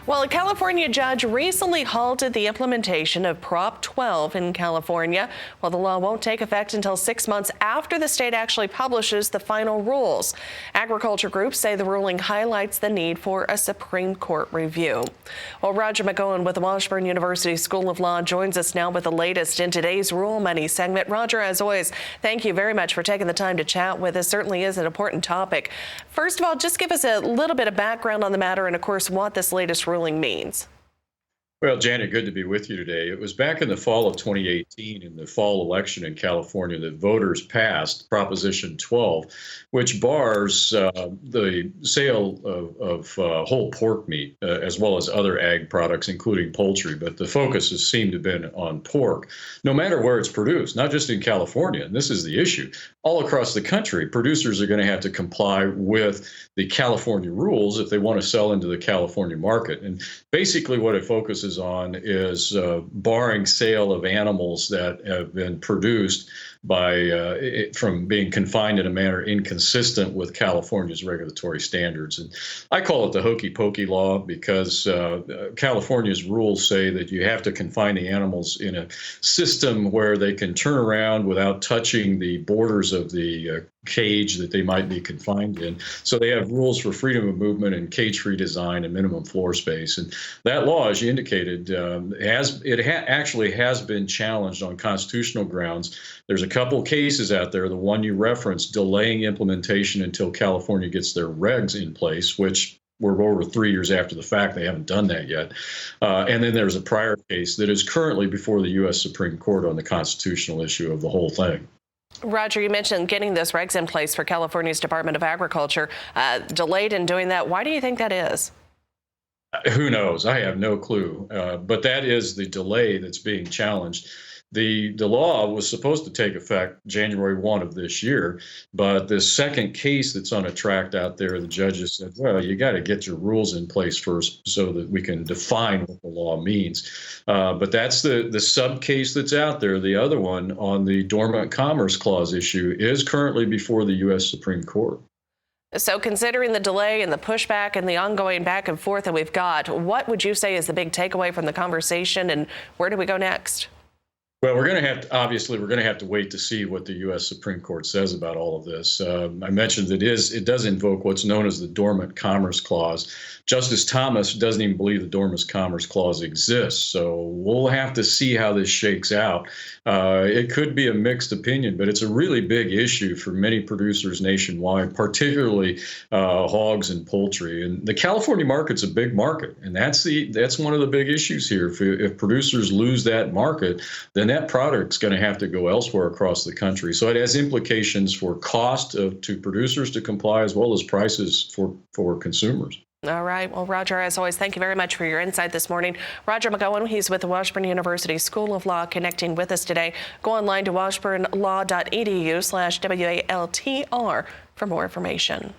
Well, a California judge recently halted the implementation of Prop 12 in California. Well, the law won't take effect until 6 months after the state actually publishes the final rules. Agriculture groups say the ruling highlights the need for a Supreme Court review. Well, Roger McEowen with the Washburn University School of Law joins us now with the latest in today's Rule Money segment. Roger, as always, thank you very much for taking the time to chat with us. Certainly is an important topic. First of all, just give us a little bit of background on the matter and, of course, what this latest ruling means. Well, Janet, good to be with you today. It was back in the fall of 2018 in the fall election in California that voters passed Proposition 12, which bars the sale of whole pork meat as well as other ag products, including poultry. But the focus has seemed to have been on pork, no matter where it's produced, not just in California. And this is the issue. All across the country, producers are going to have to comply with the California rules if they want to sell into the California market. And basically what it focuses on is barring sale of animals that have been produced by from being confined in a manner inconsistent with California's regulatory standards. And I call it the hokey pokey law because California's rules say that you have to confine the animals in a system where they can turn around without touching the borders of the cage that they might be confined in. So they have rules for freedom of movement and cage-free design and minimum floor space. And that law, as you indicated, actually has been challenged on constitutional grounds. There's a couple cases out there, the one you referenced, delaying implementation until California gets their regs in place, which we're over 3 years after the fact. They haven't done that yet. And then there's a prior case that is currently before the U.S. Supreme Court on the constitutional issue of the whole thing. Roger, you mentioned getting those regs in place for California's Department of Agriculture. Delayed in doing that. Why do you think that is? Who knows? I have no clue. But that is the delay that's being challenged. The law was supposed to take effect January 1 of this year, but the second case that's on a tract out there, the judges said, well, you got to get your rules in place first so that we can define what the law means. But that's the sub case that's out there. The other one on the Dormant Commerce Clause issue is currently before the U.S. Supreme Court. So considering the delay and the pushback and the ongoing back and forth that we've got, what would you say is the big takeaway from the conversation, and where do we go next? Well, we're going to have to wait to see what the U.S. Supreme Court says about all of this. I mentioned it does invoke what's known as the Dormant Commerce Clause. Justice Thomas doesn't even believe the Dormant Commerce Clause exists, so we'll have to see how this shakes out. It could be a mixed opinion, but it's a really big issue for many producers nationwide, particularly hogs and poultry. And the California market's a big market, and that's one of the big issues here. If producers lose that market, then that product's going to have to go elsewhere across the country. So it has implications for cost to producers to comply as well as prices for consumers. All right. Well, Roger, as always, thank you very much for your insight this morning. Roger McEowen, he's with the Washburn University School of Law, connecting with us today. Go online to washburnlaw.edu/WALTR for more information.